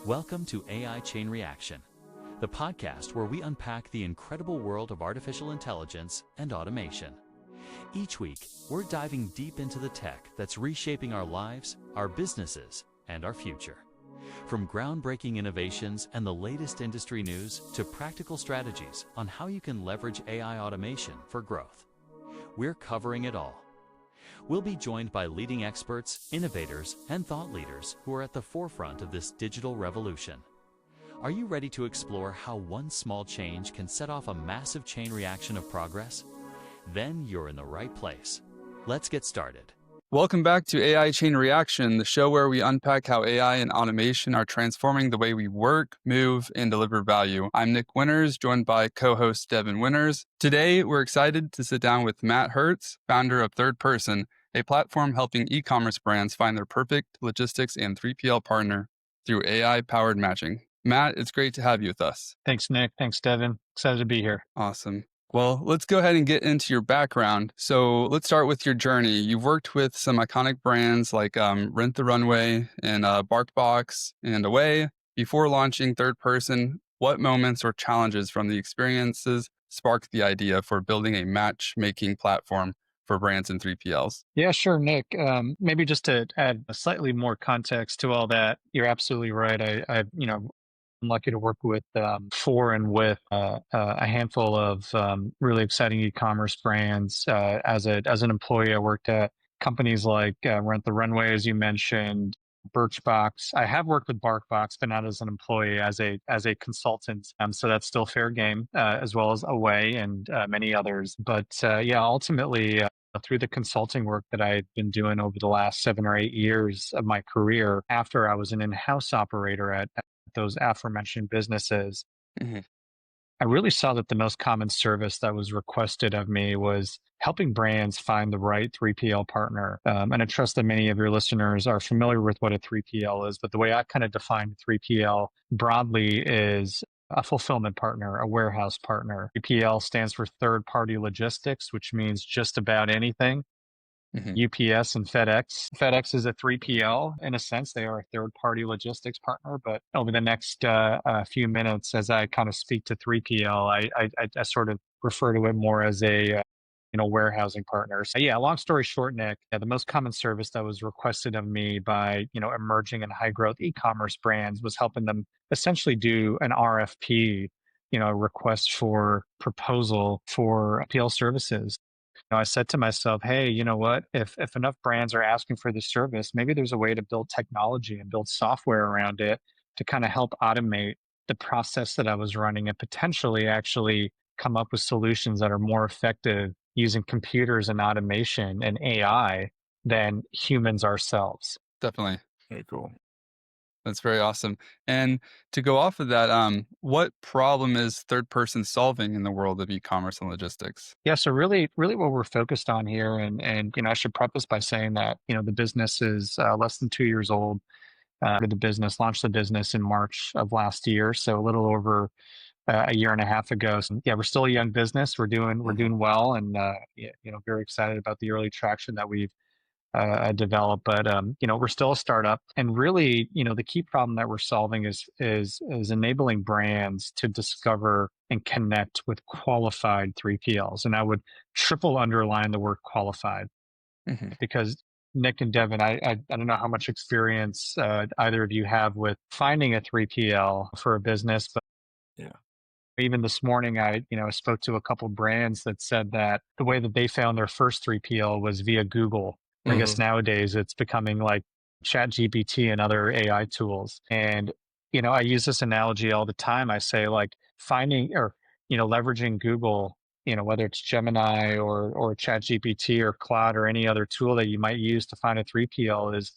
Welcome to AI Chain Reaction, the podcast where we unpack the incredible world of artificial intelligence and automation. Each week, we're diving deep into the tech that's reshaping our lives, our businesses, and our future. From groundbreaking innovations and the latest industry news to practical strategies on how you can leverage AI automation for growth. We're covering it all. We'll be joined by leading experts, innovators, and thought leaders who are at the forefront of this digital revolution. Are you ready to explore how one small change can set off a massive chain reaction of progress? Then you're in the right place. Let's get started. Welcome back to AI Chain Reaction, the show where we unpack how AI and automation are transforming the way we work, move, and deliver value. I'm Nick Winters, joined by co-host Devon Winters. Today, we're excited to sit down with Matt Hertz, founder of ThirdPerson, a platform helping e-commerce brands find their perfect logistics and 3PL partner through AI-powered matching. Matt, it's great to have you with us. Thanks, Nick. Thanks, Devon. Excited to be here. Awesome. Well, let's go ahead and get into your background. So let's start with your journey. You've worked with some iconic brands like Rent the Runway and BarkBox and Away. Before launching ThirdPerson, what moments or challenges from the experiences sparked the idea for building a matchmaking platform for brands and 3PLs? Yeah, sure, Nick. Maybe just to add a slightly more context to all that, you're absolutely right. I'm lucky to work with a handful of really exciting e-commerce brands. As an employee, I worked at companies like Rent the Runway, as you mentioned, Birchbox. I have worked with BarkBox, but not as an employee, as a consultant. So that's still fair game, as well as Away and many others. But ultimately. Through the consulting work that I had been doing over the last 7 or 8 years of my career, after I was an in-house operator at those aforementioned businesses, I really saw that the most common service that was requested of me was helping brands find the right 3PL partner. And I trust that many of your listeners are familiar with what a 3PL is, but the way I kind of define 3PL broadly is a fulfillment partner, a warehouse partner. 3PL stands for third-party logistics, which means just about anything. UPS and FedEx. FedEx is a 3PL in a sense. They are a third-party logistics partner. But over the next few minutes, as I kind of speak to 3PL, I sort of refer to it more as a warehousing partner. So long story short, Nick, the most common service that was requested of me by emerging and high growth e-commerce brands was helping them essentially do an RFP, request for proposal for PL services. I said to myself, hey, you know what? If enough brands are asking for this service, maybe there's a way to build technology and build software around it to kind of help automate the process that I was running and potentially actually come up with solutions that are more effective using computers and automation and AI than humans ourselves. Definitely. Very cool. That's very awesome. And to go off of that, what problem is ThirdPerson solving in the world of e-commerce and logistics? Yeah, so really what we're focused on here, and I should preface by saying that the business is less than 2 years old. Launched the business in March of last year, so a little over a year and a half ago. So, we're still a young business. We're doing well, and very excited about the early traction that we've developed. But we're still a startup, and really, the key problem that we're solving is enabling brands to discover and connect with qualified 3PLs. And I would triple underline the word qualified, because Nick and Devon, I don't know how much experience either of you have with finding a 3PL for a business, but even this morning, I spoke to a couple brands that said that the way that they found their first 3PL was via Google. I guess nowadays it's becoming like ChatGPT and other AI tools. And, I use this analogy all the time. I say like finding or, leveraging Google, whether it's Gemini or ChatGPT or Claude or any other tool that you might use to find a 3PL is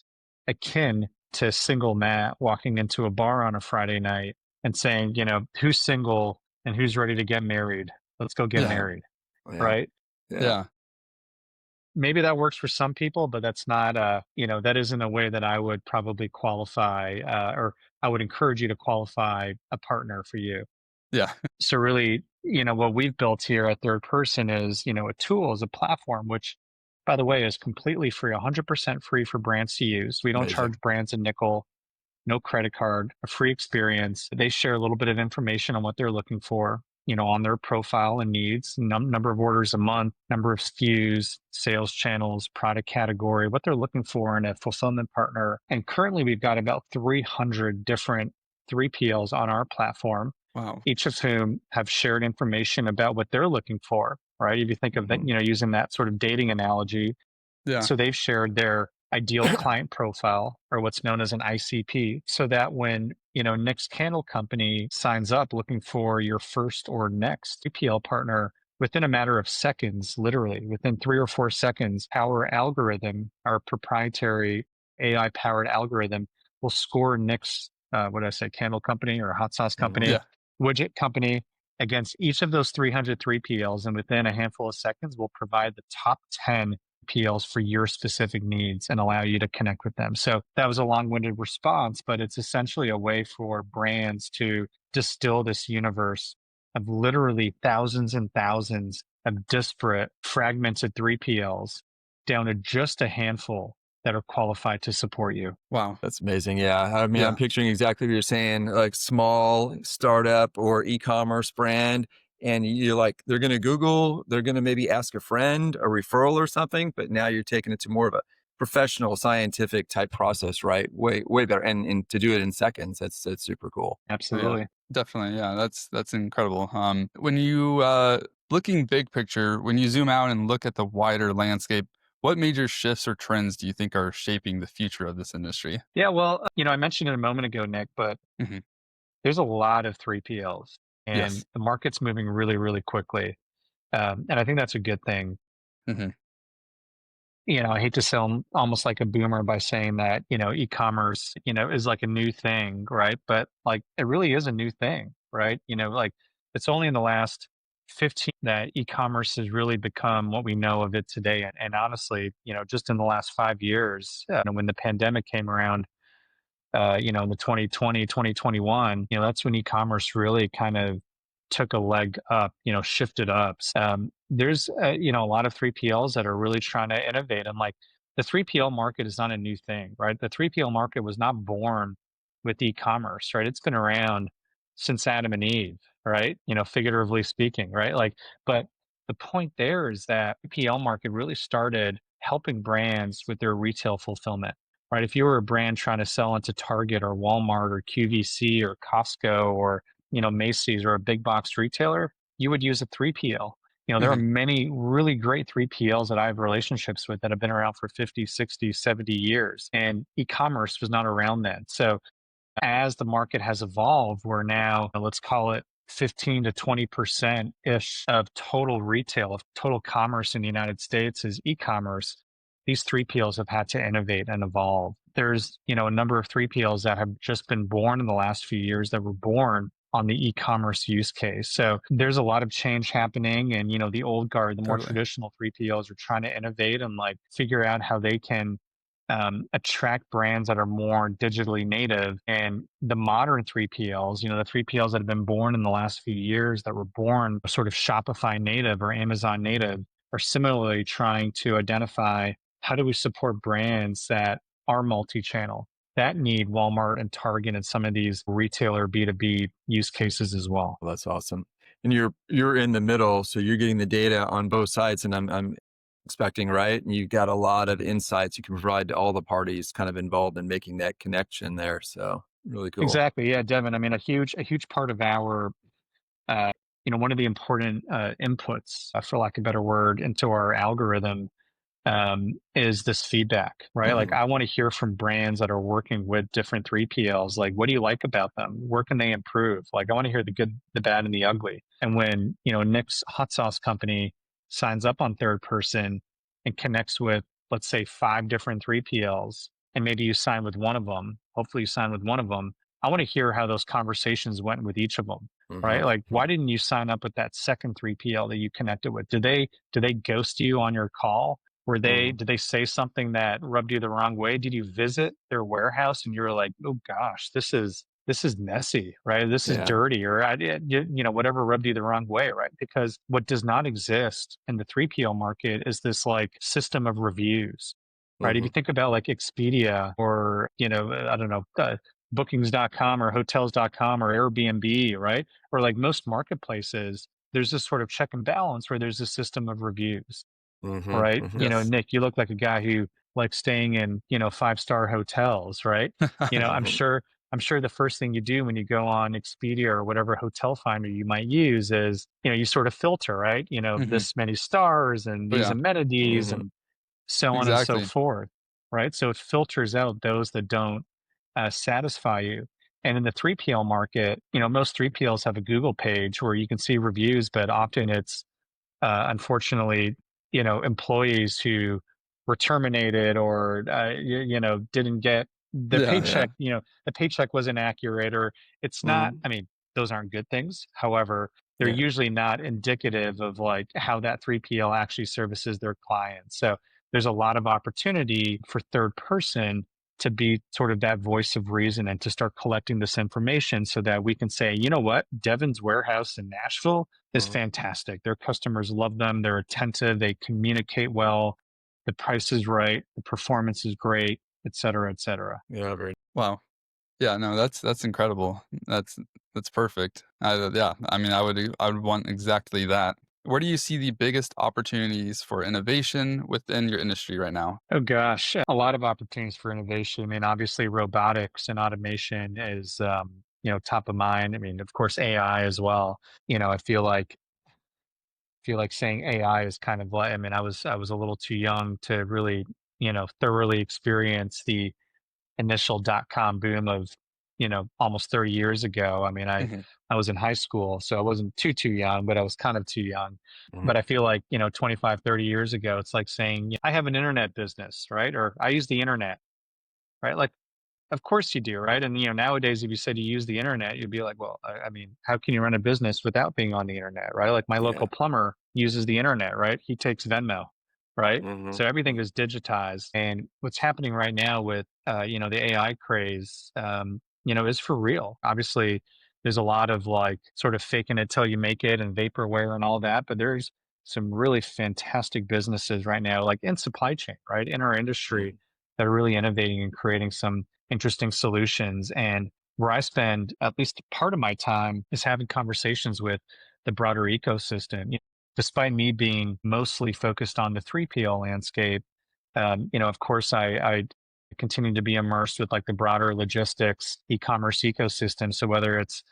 akin to single Matt walking into a bar on a Friday night and saying, who's single and who's ready to get married? Let's go get married. Right? Yeah. Maybe that works for some people, but that's not, that isn't a way that I would probably qualify, or I would encourage you to qualify a partner for you. Yeah. So really, what we've built here at ThirdPerson is, a tool, is a platform, which, by the way, is completely free, 100% free for brands to use. We don't charge brands a nickel. no credit card, a free experience. They share a little bit of information on what they're looking for, on their profile and needs, number of orders a month, number of SKUs, sales channels, product category, what they're looking for in a fulfillment partner. And currently we've got about 300 different 3PLs on our platform, Wow. each of whom have shared information about what they're looking for, right? If you think of that, using that sort of dating analogy. Yeah. So they've shared their ideal client profile, or what's known as an ICP, so that when, Nick's Candle Company signs up looking for your first or next 3PL partner, within a matter of seconds, literally within 3 or 4 seconds, our algorithm, our proprietary AI powered algorithm, will score Nick's, what did I say, Candle Company or Hot Sauce Company, widget company against each of those 300 3PLs. And within a handful of seconds, we'll provide the top 10 PLs for your specific needs and allow you to connect with them. So that was a long-winded response, but it's essentially a way for brands to distill this universe of literally thousands and thousands of disparate, fragmented 3PLs down to just a handful that are qualified to support you. Wow. That's amazing. Yeah. I mean, I'm picturing exactly what you're saying, like small startup or e-commerce brand. And you're like, they're going to Google, they're going to maybe ask a friend, a referral or something, but now you're taking it to more of a professional scientific type process, right? Way better. And to do it in seconds, that's super cool. Absolutely. Yeah, definitely. Yeah. That's incredible. When you, looking big picture, when you zoom out and look at the wider landscape, what major shifts or trends do you think are shaping the future of this industry? Yeah, well, I mentioned it a moment ago, Nick, but there's a lot of 3PLs and the market's moving really, really quickly. And I think that's a good thing. I hate to sound almost like a boomer by saying that, e-commerce, is like a new thing, right? But like, it really is a new thing, right? Like it's only in the last 15 that e-commerce has really become what we know of it today. And honestly, just in the last 5 years, when the pandemic came around, in the 2020, 2021, that's when e-commerce really kind of took a leg up, shifted up. There's, a lot of 3PLs that are really trying to innovate. And like the 3PL market is not a new thing, right? The 3PL market was not born with e-commerce, right? It's been around since Adam and Eve, right? Figuratively speaking, right? Like, but the point there is that 3PL market really started helping brands with their retail fulfillment, right? If you were a brand trying to sell into Target or Walmart or QVC or Costco or, Macy's or a big box retailer, you would use a 3PL. There are many really great 3PLs that I have relationships with that have been around for 50, 60, 70 years. And e-commerce was not around then. So as the market has evolved, we're now, let's call it 15 to 20% ish of total retail, of total commerce in the United States is e-commerce. These 3PLs have had to innovate and evolve. There's, a number of 3PLs that have just been born in the last few years that were born on the e-commerce use case. So there's a lot of change happening, and, the old guard, the more traditional 3PLs are trying to innovate and like figure out how they can attract brands that are more digitally native. And the modern 3PLs, the 3PLs that have been born in the last few years that were born sort of Shopify native or Amazon native, are similarly trying to identify how do we support brands that are multi-channel, that need Walmart and Target and some of these retailer B2B use cases as well. Well, that's awesome. And you're in the middle, so you're getting the data on both sides, and I'm expecting, right? And you've got a lot of insights you can provide to all the parties kind of involved in making that connection there. So really cool. Exactly. Yeah, Devin. I mean, a huge part of our, one of the important inputs, for lack of a better word, into our algorithm is this feedback, right? Like I want to hear from brands that are working with different 3PLs. Like, what do you like about them? Where can they improve? Like, I want to hear the good, the bad, and the ugly. And when, Nick's Hot Sauce Company signs up on ThirdPerson and connects with, let's say, 5 different 3PLs, and maybe you sign with one of them, hopefully you sign with one of them, I want to hear how those conversations went with each of them, right? Like, why didn't you sign up with that second 3PL that you connected with? Did they ghost you on your call? Did they say something that rubbed you the wrong way? Did you visit their warehouse and you were like, oh gosh, this is messy, right? This is dirty, or whatever rubbed you the wrong way, right? Because what does not exist in the 3PL market is this like system of reviews, right? If you think about like Expedia or, I don't know, bookings.com or hotels.com or Airbnb, right? Or like most marketplaces, there's this sort of check and balance where there's a system of reviews, right? Yes. Nick, you look like a guy who likes staying in, 5-star hotels, right? I'm sure the first thing you do when you go on Expedia or whatever hotel finder you might use is, you sort of filter, right? This many stars and Oh, these yeah. amenities and so on and so Exactly. forth, right? So it filters out those that don't satisfy you. And in the 3PL market, most 3PLs have a Google page where you can see reviews, but often it's unfortunately, employees who were terminated or didn't get the Yeah. paycheck. The paycheck wasn't accurate, or it's not. I mean, those aren't good things. However, they're Yeah. usually not indicative of like how that 3PL actually services their clients. So there's a lot of opportunity for third person to be sort of that voice of reason and to start collecting this information so that we can say, you know what, Devon's warehouse in Nashville is fantastic. Their customers love them. They're attentive. They communicate well. The price is right. The performance is great, et cetera, et cetera. Yeah. Very. Wow. Yeah, no, that's incredible. That's perfect. Yeah, I mean, I would want exactly that. Where do you see the biggest opportunities for innovation within your industry right now? Oh gosh, a lot of opportunities for innovation. I mean, obviously, robotics and automation is top of mind. I mean, of course, AI as well. I feel like saying AI is kind of like, I mean, I was a little too young to really thoroughly experience the initial dot-com boom of almost 30 years ago. I mean, Mhm. I was in high school, so I wasn't too young, but I was kind of too young. Mhm. But I feel like 25, 30 years ago, it's like saying I have an internet business, right? Or I use the internet, right? Like, of course you do, right? And nowadays, if you said you use the internet, you'd be like, well, I mean, how can you run a business without being on the internet, right? Like my Yeah. local plumber uses the internet, right? He takes Venmo, right? Mm-hmm. So everything is digitized. And what's happening right now with the AI craze, is for real. Obviously, there's a lot of like sort of faking it till you make it and vaporware and all that, but there's some really fantastic businesses right now, like in supply chain, right, in our industry that are really innovating and creating some interesting solutions. And where I spend at least part of my time is having conversations with the broader ecosystem. Despite me being mostly focused on the 3PL landscape, of course, I continue to be immersed with like the broader logistics e-commerce ecosystem. So whether it's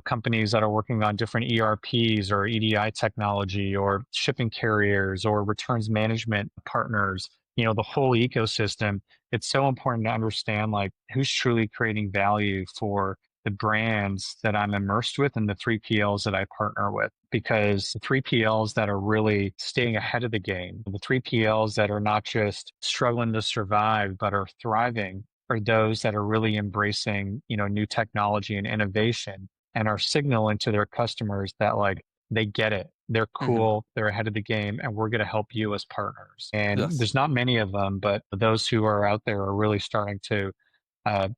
companies that are working on different ERPs or EDI technology or shipping carriers or returns management partners, the whole ecosystem, it's so important to understand like who's truly creating value for the brands that I'm immersed with and the 3PLs that I partner with. Because the 3PLs that are really staying ahead of the game, the 3PLs that are not just struggling to survive, but are thriving, are those that are really embracing, new technology and innovation and are signaling to their customers that like they get it. They're Mhm. cool, they're ahead of the game, and we're going to help you as partners. And Yes. there's not many of them, but those who are out there are really starting to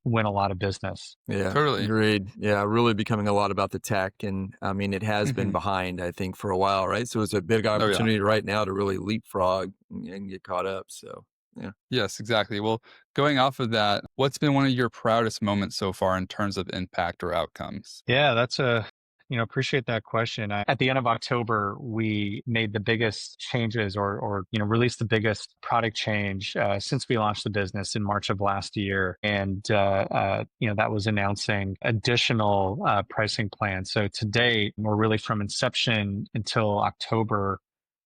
win a lot of business. Yeah, Totally. agreed. Yeah, really becoming a lot about the tech. And I mean, it has been Mhm. behind, I think, for a while, right? So it's a big Oh, yeah. opportunity right now to really leapfrog and get caught up. So, yeah. Yes, exactly. Well, going off of that, what's been one of your proudest moments so far in terms of impact or outcomes? Yeah, that's appreciate that question. At the end of October, we made the biggest changes or released the biggest product change since we launched the business in March of last year. And, that was announcing additional pricing plans. So to date, we're really from inception until October,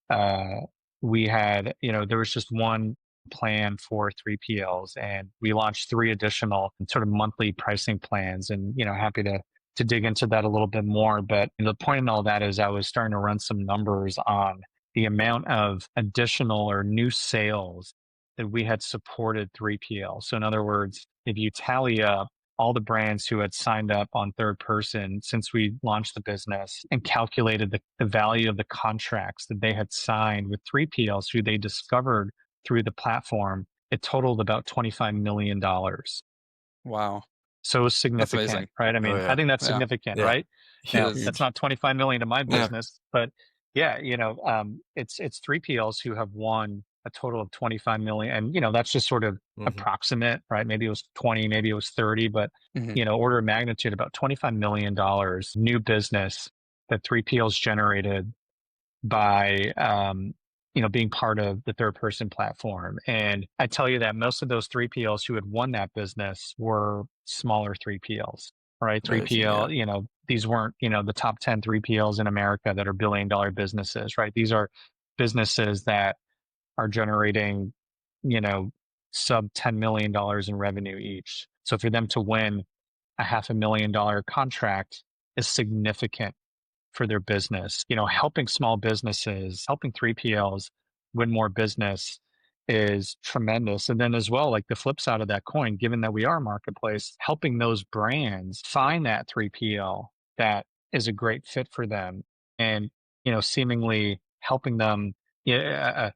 uh, we had, there was just one plan for 3PLs and we launched three additional sort of monthly pricing plans and, happy to dig into that a little bit more. But the point in all that is I was starting to run some numbers on the amount of additional or new sales that we had supported 3PL. So in other words, if you tally up all the brands who had signed up on third person since we launched the business and calculated the value of the contracts that they had signed with 3PLs who they discovered through the platform, it totaled about $25 million. Wow. So That's significant, amazing. right? I Oh, mean, I yeah. think that's Yeah. significant, Yeah. right? It Now, is. that's Huge. not 25 million to my Yeah. business, but yeah, it's 3PLs who have won a total of 25 million. And, you know, that's just sort of approximate, right? Maybe it was 20, maybe it was 30, but, you know, order of magnitude, about $25 million new business that 3PLs generated by, you know, being part of the third person platform. And I tell you that most of those 3PLs who had won that business were smaller 3PLs, right? 3PL, you know, these weren't, you know, the top 10 3PLs in America that are billion-dollar businesses, right? These are businesses that are generating, you know, sub $10 million in revenue each. So for them to win a $500,000 contract is significant for their business. You know, helping small businesses, helping 3PLs win more business is tremendous. And then as well, like the flip side of that coin, given that we are a marketplace, helping those brands find that 3PL that is a great fit for them and, you know, seemingly helping them, you know,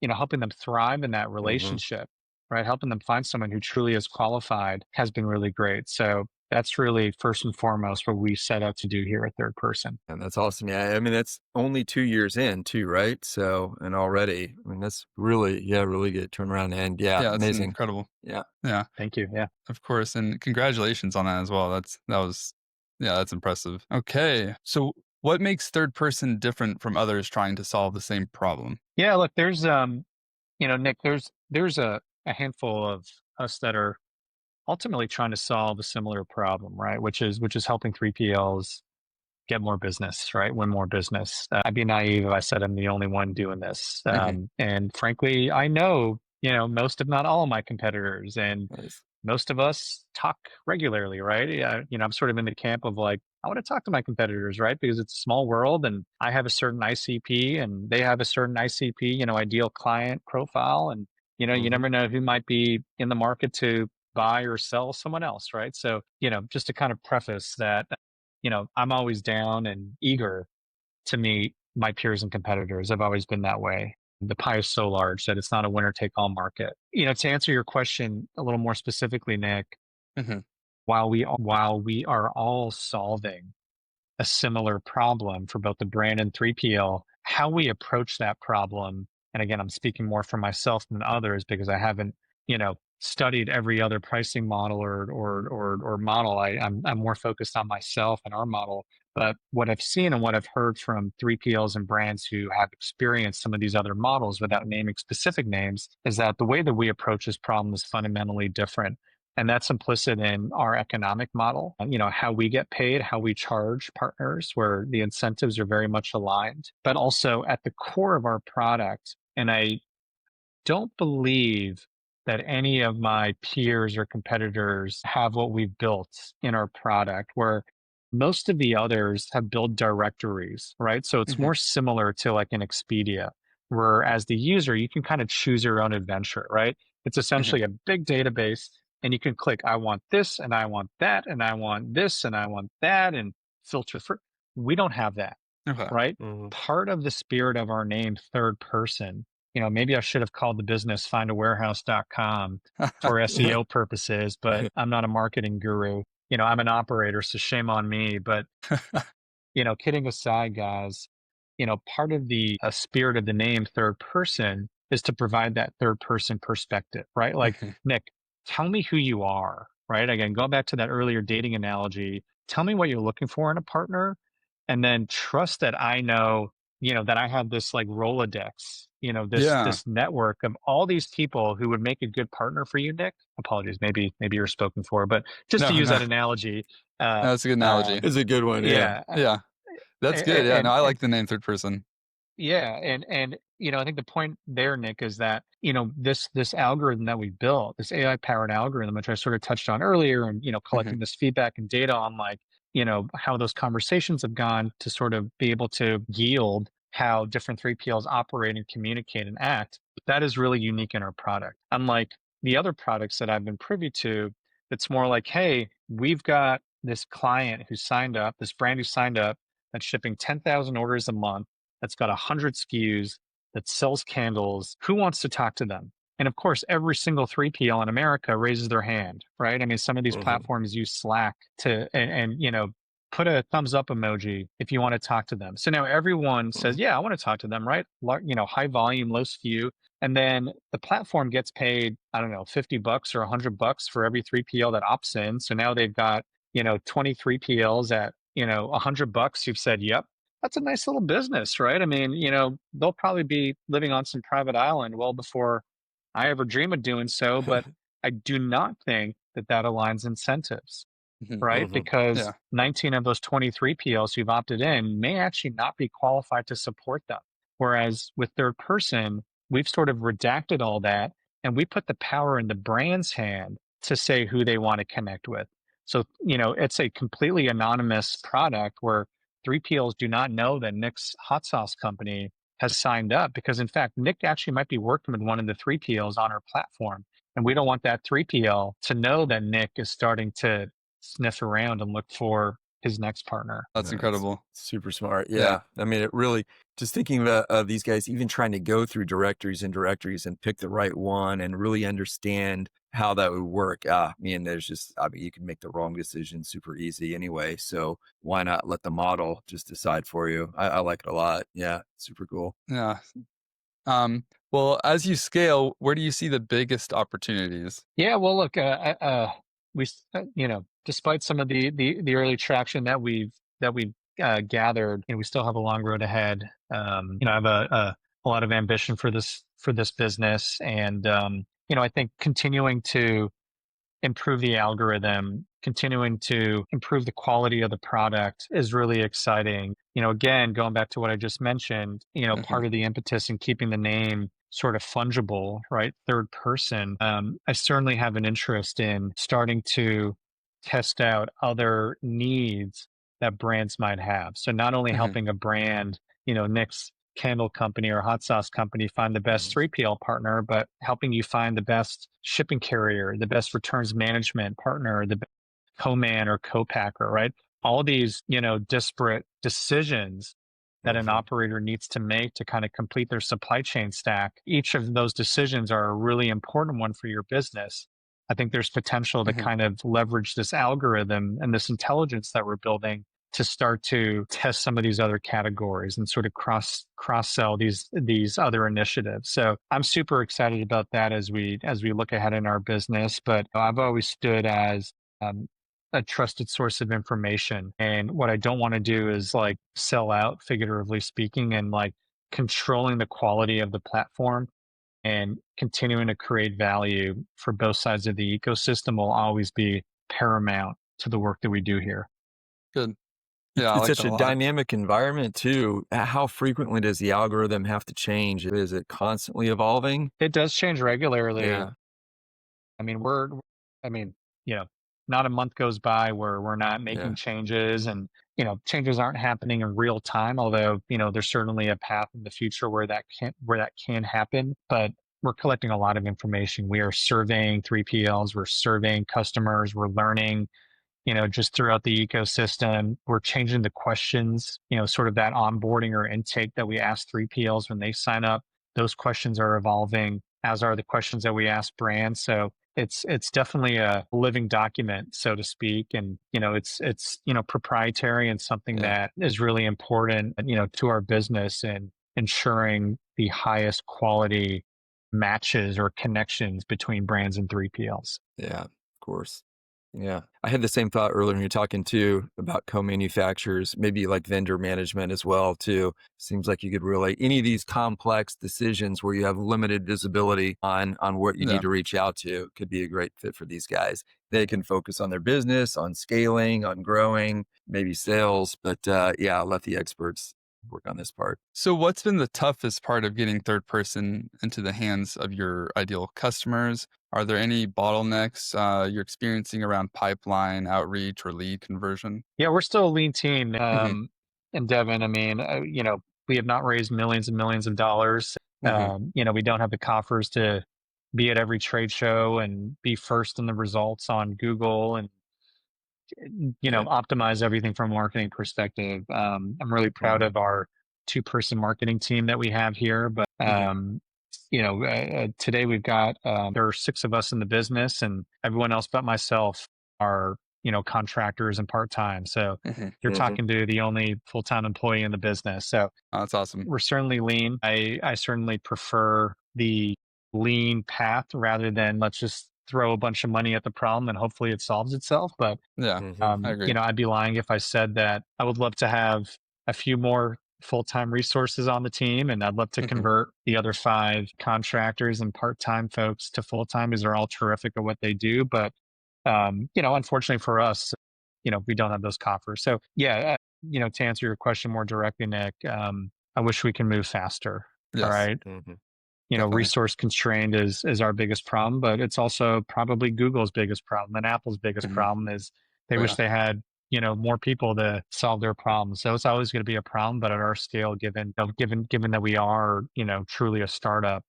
helping them thrive in that relationship, right? Helping them find someone who truly is qualified has been really great. So that's really first and foremost what we set out to do here at Third Person. And that's awesome. Yeah. I mean, that's only 2 years in too, right? So, and already, I mean, that's really, really good turnaround. And Yeah, it's amazing. incredible. Yeah. Yeah. Thank you. Yeah. Of course. And congratulations on that as well. That's impressive. Okay. So what makes Third Person different from others trying to solve the same problem? Yeah, look, there's you know, Nick, there's a handful of us that are ultimately trying to solve a similar problem, right? Which is helping 3PLs get more business, right? Win more business. I'd be naive if I said I'm the only one doing this. And frankly, I know, you know, most if not all of my competitors, and most of us talk regularly, right? You know, I'm sort of in the camp of like, I want to talk to my competitors, right? Because it's a small world and I have a certain ICP and they have a certain ICP, you know, ideal client profile. And, you know, you never know who might be in the market to buy or sell someone else, right? So, you know, just to kind of preface that, you know, I'm always down and eager to meet my peers and competitors. I've always been that way. The pie is so large that it's not a winner take all market. You know, to answer your question a little more specifically, Nick, while we are all solving a similar problem for both the brand and 3PL, how we approach that problem, and again, I'm speaking more for myself than others because I haven't, you know, studied every other pricing model or model. I'm more focused on myself and our model. But what I've seen and what I've heard from 3PLs and brands who have experienced some of these other models without naming specific names is that the way that we approach this problem is fundamentally different. And that's implicit in our economic model, you know, how we get paid, how we charge partners, where the incentives are very much aligned, but also at the core of our product. And I don't believe that any of my peers or competitors have what we've built in our product, where most of the others have built directories, right? So it's more similar to like an Expedia, where as the user, you can kind of choose your own adventure, right? It's essentially a big database and you can click, I want this and I want that and I want this and I want that and filter for. We don't have that, right? Part of the spirit of our name, Third Person, you know, maybe I should have called the business findawarehouse.com for SEO purposes, but I'm not a marketing guru. You know, I'm an operator, so shame on me. But, you know, kidding aside, guys, you know, part of the spirit of the name Third Person is to provide that third person perspective, right? Like, Nick, tell me who you are, right? Again, going back to that earlier dating analogy, tell me what you're looking for in a partner, and then trust that I know, you know, that I have this like Rolodex, you know, this network of all these people who would make a good partner for you, Nick. Apologies, maybe you're spoken for, but just to use that analogy. That's a good analogy. It's a good one. Yeah. That's good. Yeah. No, I like the name Third Person. Yeah. And, you know, I think the point there, Nick, is that, you know, this algorithm that we built, this AI powered algorithm, which I sort of touched on earlier, and, you know, collecting this feedback and data on like, you know, how those conversations have gone to sort of be able to yield how different 3PLs operate and communicate and act. That is really unique in our product. Unlike the other products that I've been privy to, it's more like, hey, we've got this client who signed up, this brand who signed up, that's shipping 10,000 orders a month, that's got 100 SKUs, that sells candles. Who wants to talk to them? And of course, every single 3PL in America raises their hand, right? I mean, some of these platforms use Slack to, and you know, put a thumbs up emoji if you want to talk to them. So now everyone says, yeah, I want to talk to them, right? You know, high volume, low SKU. And then the platform gets paid, I don't know, $50 or $100 for every 3PL that opts in. So now they've got, 23 PLs at, $100. You've said, yep, that's a nice little business, right? I mean, they'll probably be living on some private island well before I ever dream of doing so. But I do not think that aligns incentives, right? Because Yeah. 19 of those 23 PLs who've opted in may actually not be qualified to support them. Whereas with third person, we've sort of redacted all that and we put the power in the brand's hand to say who they want to connect with. So, it's a completely anonymous product where 3PLs do not know that Nick's hot sauce company has signed up because, in fact, Nick actually might be working with one of the 3PLs on our platform. And we don't want that 3PL to know that Nick is starting to sniff around and look for his next partner. That's incredible. Super smart. Yeah. I mean, it really, just thinking of these guys, even trying to go through directories and pick the right one and really understand how that would work. You can make the wrong decision super easy anyway. So why not let the model just decide for you? I like it a lot. Yeah. Super cool. Yeah. Well, as you scale, where do you see the biggest opportunities? Yeah, well, look, despite some of the early traction that we've gathered, we still have a long road ahead. I have a lot of ambition for this business, and I think continuing to improve the algorithm, continuing to improve the quality of the product is really exciting. Again, going back to what I just mentioned, part of the impetus in keeping the name sort of fungible, right? Third person. I certainly have an interest in starting to test out other needs that brands might have. So not only helping a brand, Nick's candle company or hot sauce company find the best 3PL partner, but helping you find the best shipping carrier, the best returns management partner, the co-man or co-packer, right? All these, disparate decisions that an operator needs to make to kind of complete their supply chain stack. Each of those decisions are a really important one for your business. I think there's potential to kind of leverage this algorithm and this intelligence that we're building to start to test some of these other categories and sort of cross sell these other initiatives. So I'm super excited about that as we look ahead in our business. But I've always stood as a trusted source of information, and what I don't want to do is like sell out, figuratively speaking, and like controlling the quality of the platform and continuing to create value for both sides of the ecosystem will always be paramount to the work that we do here. Good. Yeah, I It's like such that a a lot. dynamic environment too. How frequently does the algorithm have to change? Is it constantly evolving? It does change regularly. Yeah. I mean, not a month goes by where we're not making changes, and changes aren't happening in real time. Although there's certainly a path in the future where that can happen. But we're collecting a lot of information. We are surveying 3PLs. We're surveying customers. We're learning. Just throughout the ecosystem, we're changing the questions. Sort of that onboarding or intake that we ask 3PLs when they sign up. Those questions are evolving, as are the questions that we ask brands. So it's definitely a living document, so to speak, and it's proprietary and something that is really important, to our business and ensuring the highest quality matches or connections between brands and 3PLs. Yeah, of course. Yeah. I had the same thought earlier when you're talking too about co-manufacturers, maybe like vendor management as well too. Seems like you could relate any of these complex decisions where you have limited visibility on what you need to reach out to could be a great fit for these guys. They can focus on their business, on scaling, on growing, maybe sales, but let the experts work on this part. So what's been the toughest part of getting third person into the hands of your ideal customers? Are there any bottlenecks you're experiencing around pipeline, outreach, or lead conversion? Yeah, we're still a lean team. And Devon, I mean, we have not raised millions and millions of dollars. We don't have the coffers to be at every trade show and be first in the results on Google and optimize everything from a marketing perspective. I'm really proud of our 2-person marketing team that we have here, but today we've got there are 6 of us in the business, and everyone else but myself are contractors and part-time. So you're talking to the only full-time employee in the business. So that's awesome. We're certainly lean. I certainly prefer the lean path rather than let's just throw a bunch of money at the problem and hopefully it solves itself. But Yeah, I agree. I'd be lying if I said that I would love to have a few more full-time resources on the team, and I'd love to convert the other 5 contractors and part-time folks to full-time, because they're all terrific at what they do. But unfortunately for us, we don't have those coffers. So yeah, to answer your question more directly, Nick, I wish we can move faster. All Yes, right. definitely. Resource constrained is our biggest problem, but it's also probably Google's biggest problem and Apple's biggest problem is they wish they had, more people to solve their problems. So it's always going to be a problem, but at our scale, given that we are, truly a startup,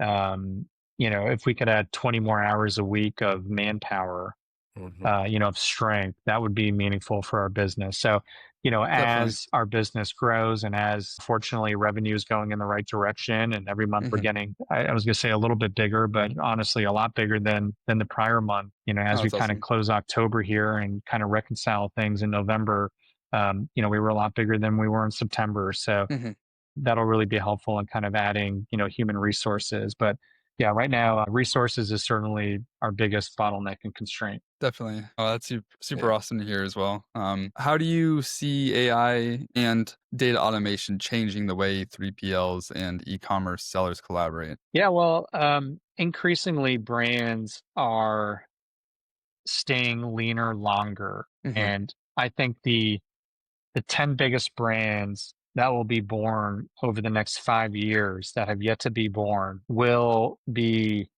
if we could add 20 more hours a week of manpower, of strength, that would be meaningful for our business. So, Definitely. as our business grows and as fortunately revenue is going in the right direction, and every month we're getting, I was going to say a little bit bigger, but honestly, a lot bigger than the prior month, as Oh, we that's kind of awesome. close October here and kind of reconcile things in November, we were a lot bigger than we were in September. So that'll really be helpful in kind of adding, human resources. But yeah, right now, resources is certainly our biggest bottleneck and constraint. Definitely. Oh, that's super awesome to hear as well. How do you see AI and data automation changing the way 3PLs and e-commerce sellers collaborate? Yeah, well, increasingly brands are staying leaner longer. And I think the 10 biggest brands that will be born over the next 5 years that have yet to be born will be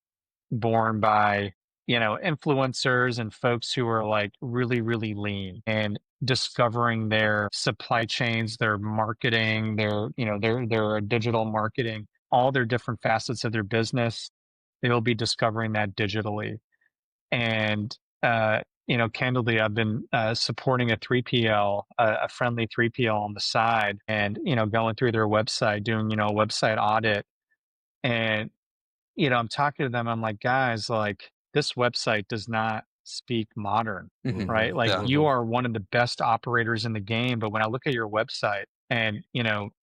born by, influencers and folks who are like really, really lean and discovering their supply chains, their marketing, their digital marketing, all their different facets of their business. They'll be discovering that digitally. And, candidly, I've been supporting a 3PL, a friendly 3PL on the side and, going through their website, doing, a website audit. And I'm talking to them. I'm like, guys, like this website does not speak modern, right? Like Yeah. you are one of the best operators in the game. But when I look at your website and,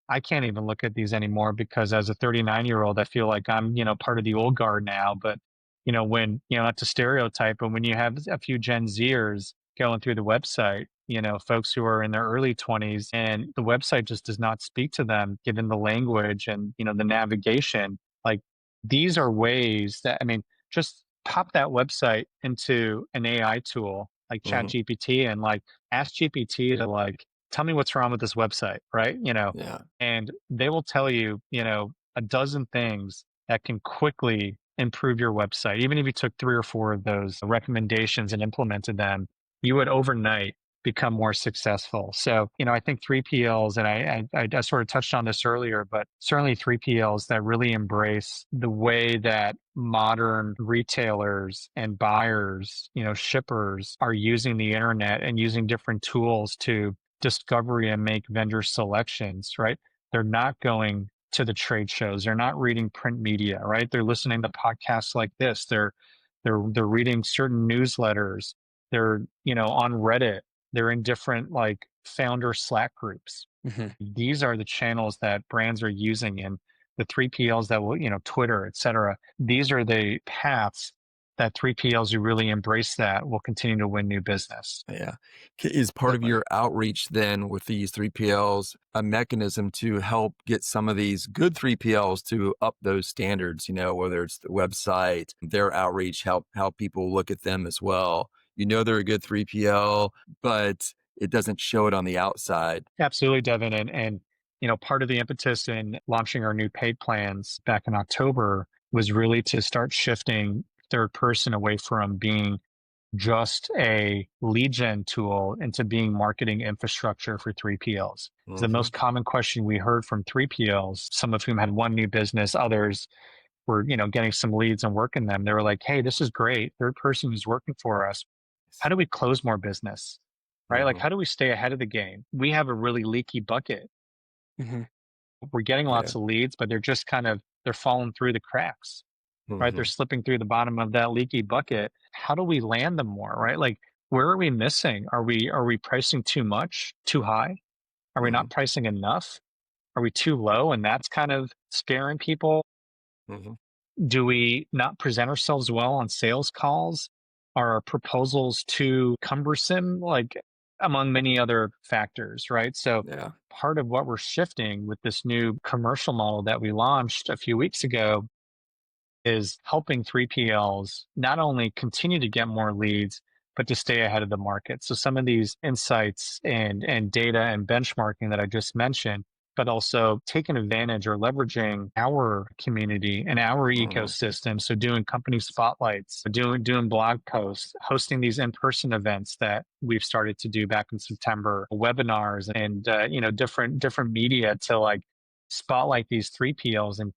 I can't even look at these anymore because as a 39-year-old, I feel like I'm, part of the old guard now. But, when, not to stereotype, but when you have a few Gen Zers going through the website, folks who are in their early 20s and the website just does not speak to them given the language and, the navigation. Like, these are ways that, I mean, just pop that website into an AI tool like ChatGPT and like ask GPT to like, tell me what's wrong with this website, right? And they will tell you, a dozen things that can quickly improve your website. Even if you took 3 or 4 of those recommendations and implemented them, you would overnight become more successful. So, I think 3PLs, and I sort of touched on this earlier, but certainly 3PLs that really embrace the way that modern retailers and buyers, shippers are using the internet and using different tools to discovery and make vendor selections, right? They're not going to the trade shows. They're not reading print media, right? They're listening to podcasts like this. They're reading certain newsletters. They're, on Reddit. They're in different like founder Slack groups. These are the channels that brands are using and the 3PLs that will, Twitter, et cetera. These are the paths that 3PLs who really embrace that will continue to win new business. Yeah. Is part of your outreach then with these 3PLs a mechanism to help get some of these good 3PLs to up those standards, whether it's the website, their outreach, help people look at them as well? They're a good 3PL, but it doesn't show it on the outside. Absolutely, Devin. And part of the impetus in launching our new paid plans back in October was really to start shifting ThirdPerson away from being just a lead gen tool into being marketing infrastructure for 3PLs. The most common question we heard from 3PLs, some of whom had one new business, others were, getting some leads and working them. They were like, hey, this is great. ThirdPerson is working for us. How do we close more business? Right? Like, how do we stay ahead of the game? We have a really leaky bucket. We're getting lots of leads, but they're just they're falling through the cracks, right? They're slipping through the bottom of that leaky bucket. How do we land them more, right? Like, where are we missing? Are we pricing too much, too high? Are we not pricing enough? Are we too low? And that's kind of scaring people. Do we not present ourselves well on sales calls? Are our proposals too cumbersome? Like, among many other factors, right? So Yeah. part of what we're shifting with this new commercial model that we launched a few weeks ago is helping 3PLs not only continue to get more leads, but to stay ahead of the market. So some of these insights and data and benchmarking that I just mentioned, but also taking advantage or leveraging our community and our ecosystem. So doing company spotlights, doing blog posts, hosting these in-person events that we've started to do back in September, webinars, and different media to like spotlight these 3PLs and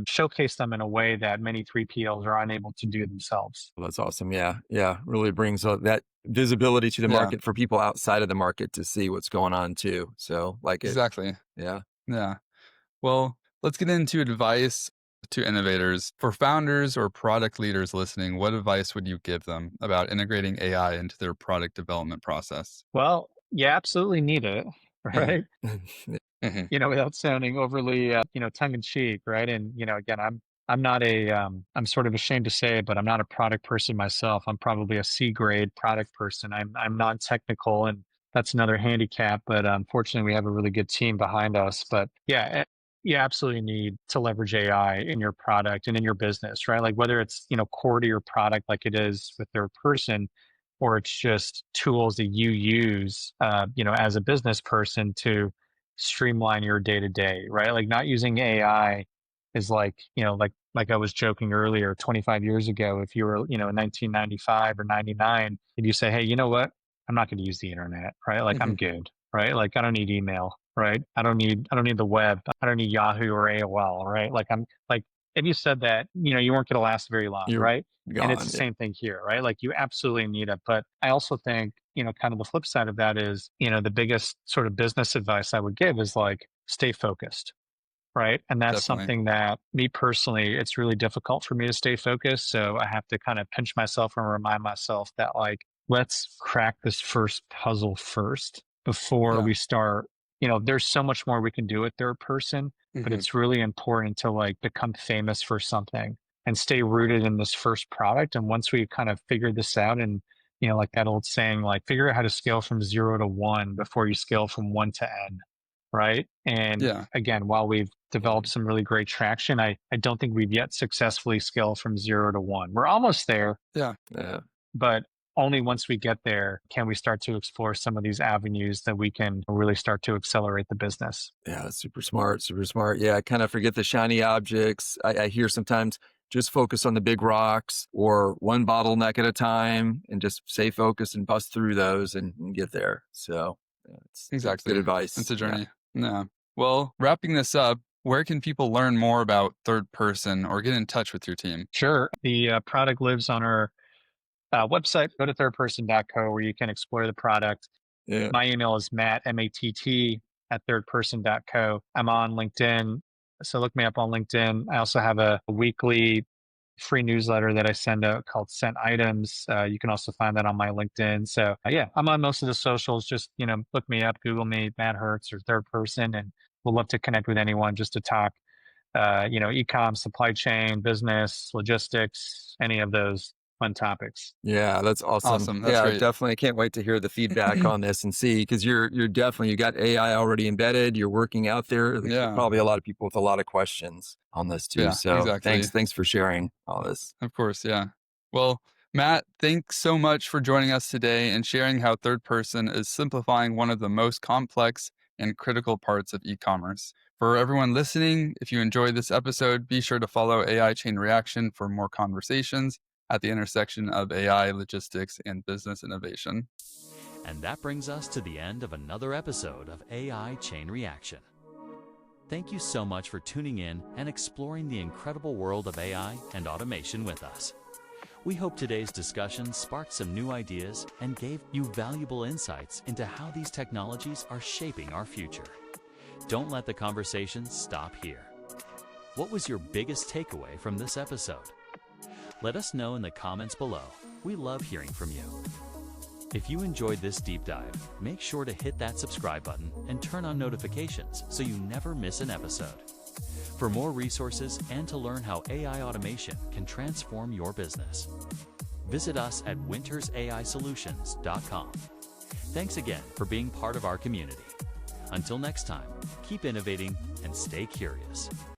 showcase them in a way that many 3PLs are unable to do themselves. Well, that's awesome. Yeah. Yeah. Really brings that visibility to the market for people outside of the market to see what's going on too. So like it. Exactly. Yeah. Yeah. Well, let's get into advice to innovators. For founders or product leaders listening, what advice would you give them about integrating AI into their product development process? Well, you absolutely need it, right? Without sounding overly, tongue in cheek, right? And, again, I'm not I'm sort of ashamed to say it, but I'm not a product person myself. I'm probably a C grade product person. I'm non-technical, and that's another handicap, but unfortunately we have a really good team behind us. But yeah, you absolutely need to leverage AI in your product and in your business, right? Like whether it's, core to your product like it is with ThirdPerson, or it's just tools that you use, as a business person to streamline your day to day, right? Like not using AI is like, like I was joking earlier, 25 years ago, if you were, in 1995 or 99, and you say, hey, you know what? I'm not going to use the internet, right? Like I'm good, right? Like I don't need email, right? I don't need the web. I don't need Yahoo or AOL, right? Like I'm like, if you said that, you weren't going to last very long, You're right? gone. And it's the same thing here, right? Like you absolutely need it. But I also think, kind of the flip side of that is, the biggest sort of business advice I would give is like, stay focused, right? And that's Definitely. something that me personally, it's really difficult for me to stay focused. So I have to kind of pinch myself and remind myself that like, let's crack this first puzzle first before we start. There's so much more we can do with ThirdPerson, but it's really important to like become famous for something and stay rooted in this first product. And once we kind of figured this out and, like that old saying, like figure out how to scale from 0 to 1 before you scale from 1 to N. Right. And again, while we've developed some really great traction, I don't think we've yet successfully scaled from 0 to 1. We're almost there. Yeah. But only once we get there can we start to explore some of these avenues that we can really start to accelerate the business. Yeah, super smart, super smart. Yeah, I kind of forget the shiny objects. I hear sometimes just focus on the big rocks or one bottleneck at a time and just stay focused and bust through those and get there. So it's exactly good advice. It's a journey. Yeah. Well, wrapping this up, where can people learn more about ThirdPerson or get in touch with your team? Sure. The product lives on our website. Go to thirdperson.co where you can explore the product. Yeah. My email is matt, M-A-T-T, at thirdperson.co. I'm on LinkedIn, so look me up on LinkedIn. I also have a weekly free newsletter that I send out called Sent Items. You can also find that on my LinkedIn. So I'm on most of the socials. Just, look me up, Google me, Matt Hertz or ThirdPerson, and we'll love to connect with anyone just to talk, e-com, supply chain, business, logistics, any of those fun topics. Yeah, that's awesome. That's great. Definitely can't wait to hear the feedback on this and see, because you're definitely, you got AI already embedded. You're working out there. There's probably a lot of people with a lot of questions on this too. So thanks for sharing all this. Of course. Yeah. Well, Matt, thanks so much for joining us today and sharing how ThirdPerson is simplifying one of the most complex and critical parts of e-commerce. For everyone listening, if you enjoyed this episode, be sure to follow AI Chain Reaction for more conversations at the intersection of AI, logistics, and business innovation. And that brings us to the end of another episode of AI Chain Reaction. Thank you so much for tuning in and exploring the incredible world of AI and automation with us. We hope today's discussion sparked some new ideas and gave you valuable insights into how these technologies are shaping our future. Don't let the conversation stop here. What was your biggest takeaway from this episode? Let us know in the comments below. We love hearing from you. If you enjoyed this deep dive, make sure to hit that subscribe button and turn on notifications so you never miss an episode. for more resources and to learn how AI automation can transform your business. Visit us at wintersaisolutions.com. Thanks again for being part of our community. Until next time, keep innovating and stay curious.